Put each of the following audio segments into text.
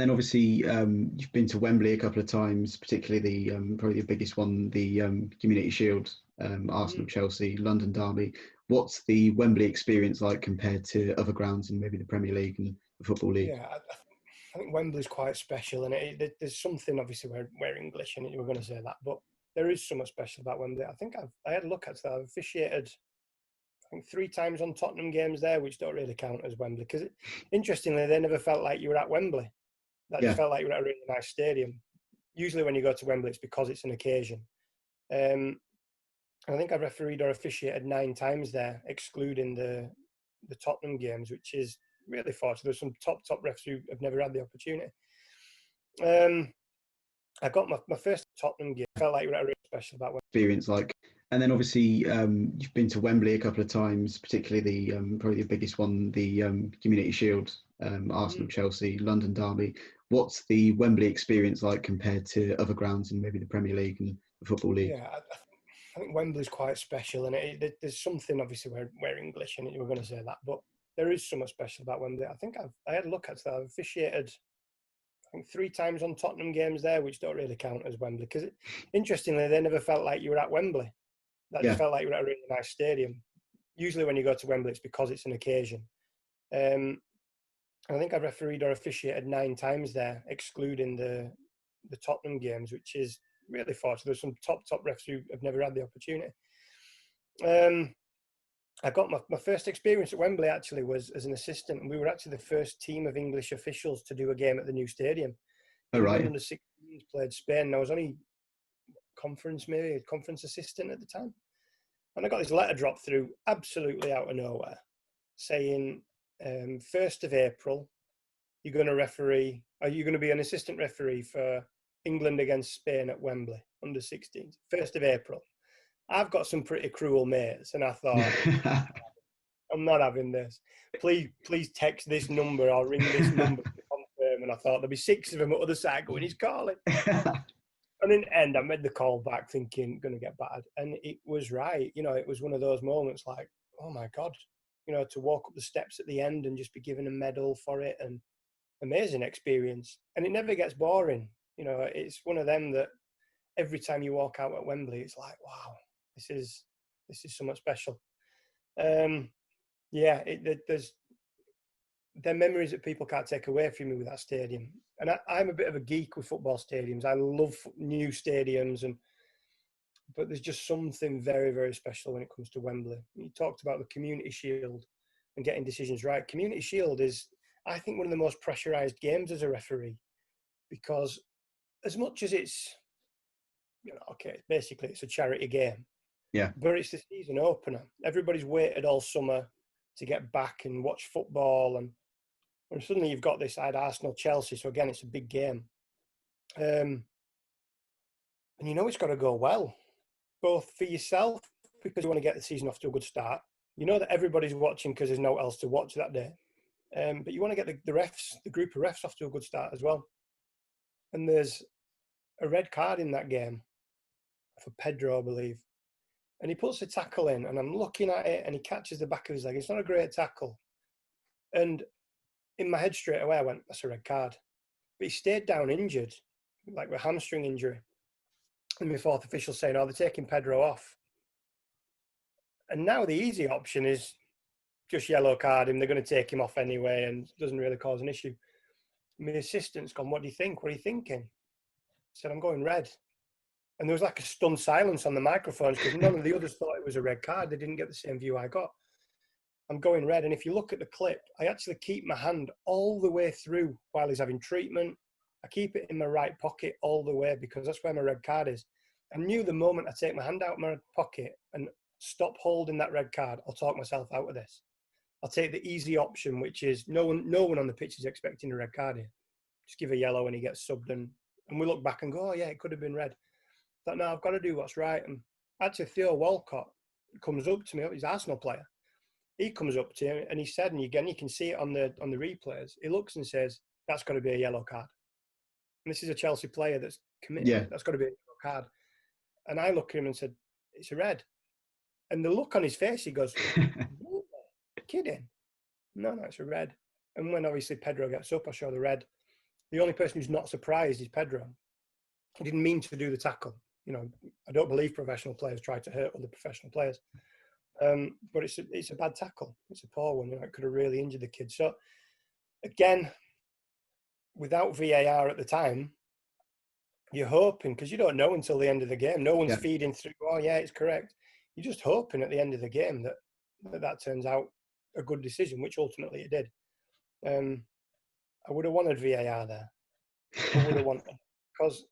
Then obviously you've been to Wembley a couple of times, particularly the probably the biggest one, the Community Shield, Arsenal, Chelsea, London derby. What's the Wembley experience like compared to other grounds in maybe the Premier League and the Football League? Yeah, I think Wembley's quite special, and there's something, obviously we're English, and we're going to say that, but there is something special about Wembley. I think I had a look at that. I've officiated, I think, 3 times on Tottenham games there, which don't really count as Wembley, because interestingly, they never felt like you were at Wembley. That just felt like you were at a really nice stadium. Usually when you go to Wembley, it's because it's an occasion. I think I've refereed or officiated 9 times there, excluding the Tottenham games, which is really fortunate. There's some top refs who have never had the opportunity. I got my first Tottenham game. Felt like you were at a really special about Wembley. Experience like. And then obviously you've been to Wembley a couple of times, particularly the probably the biggest one, the Community Shield, Arsenal, Chelsea, London derby. What's the Wembley experience like compared to other grounds in maybe the Premier League and the Football League? Yeah, I think Wembley's quite special, and there's something, obviously we're English, and we're going to say that, but there is something special about Wembley. I think I had a look at that. I've officiated, I think, 3 times on Tottenham games there, which don't really count as Wembley, because interestingly, they never felt like you were at Wembley. That just felt like you were at a really nice stadium. Usually when you go to Wembley, it's because it's an occasion. I think I've refereed or officiated 9 times there, excluding the Tottenham games, which is really fortunate. There's some top refs who have never had the opportunity. I got my first experience at Wembley actually was as an assistant, and we were actually the first team of English officials to do a game at the new stadium. Oh, right. Under 16s played Spain, and I was only conference assistant at the time, and I got this letter dropped through absolutely out of nowhere saying 1st of April you're going to be an assistant referee for England against Spain at Wembley under 16s. 1st of April. I've got some pretty cruel mates, and I thought I'm not having this. Please text this number or ring this number to confirm. And I thought there'll be 6 of them at the other side going, he's calling. And in the end, I made the call back thinking, going to get bad. And it was right. It was one of those moments like, oh my God, to walk up the steps at the end and just be given a medal for it, and amazing experience. And it never gets boring. It's one of them that every time you walk out at Wembley, it's like, wow, this is somewhat special. There's they're memories that people can't take away from me with that stadium. And I'm a bit of a geek with football stadiums. I love new stadiums, but there's just something very, very special when it comes to Wembley. You talked about the Community Shield and getting decisions right. Community Shield is, I think, one of the most pressurised games as a referee, because as much as it's, basically it's a charity game. Yeah. But it's the season opener. Everybody's waited all summer to get back and watch football, and suddenly you've got this. I had Arsenal, Chelsea, so again, it's a big game. And it's got to go well, both for yourself, because you want to get the season off to a good start. You know that everybody's watching because there's no else to watch that day. But you want to get the refs, the group of refs, off to a good start as well. And there's a red card in that game for Pedro, I believe. And he puts a tackle in, and I'm looking at it, and he catches the back of his leg. It's not a great tackle. And in my head straight away, I went, that's a red card. But he stayed down injured, like with a hamstring injury. And my 4th official saying, they're taking Pedro off. And now the easy option is just yellow card him. They're going to take him off anyway, and it doesn't really cause an issue. My assistant's gone, what do you think? What are you thinking? I said, I'm going red. And there was like a stunned silence on the microphones because none of the others thought it was a red card. They didn't get the same view I got. I'm going red. And if you look at the clip, I actually keep my hand all the way through while he's having treatment. I keep it in my right pocket all the way because that's where my red card is. I knew the moment I take my hand out of my pocket and stop holding that red card, I'll talk myself out of this. I'll take the easy option, which is no one on the pitch is expecting a red card here. Just give a yellow and he gets subbed. And we look back and go, oh yeah, it could have been red. But no, I've got to do what's right. And actually, Theo Walcott comes up to me. He's an Arsenal player. He comes up to me and he said, and again, you can see it on the replays. He looks and says, "That's got to be a yellow card." And this is a Chelsea player that's committed. Yeah. That's got to be a yellow card. And I look at him and said, "It's a red." And the look on his face, he goes, "Kidding? No, it's a red." And when obviously Pedro gets up, I show the red. The only person who's not surprised is Pedro. He didn't mean to do the tackle. You know, I don't believe professional players try to hurt other professional players. But it's a bad tackle. It's a poor one. You know, it could have really injured the kid. So again, without VAR at the time, you're hoping, because you don't know until the end of the game. No one's feeding through, oh yeah, it's correct. You're just hoping at the end of the game that turns out a good decision, which ultimately it did. I would have wanted VAR there. I would have wanted, because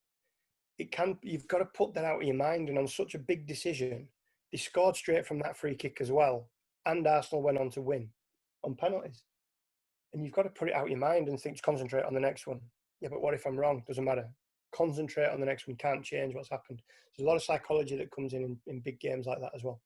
you've got to put that out of your mind. And on such a big decision, they scored straight from that free kick as well. And Arsenal went on to win on penalties. And you've got to put it out of your mind and concentrate on the next one. Yeah, but what if I'm wrong? Doesn't matter. Concentrate on the next one. Can't change what's happened. There's a lot of psychology that comes in big games like that as well.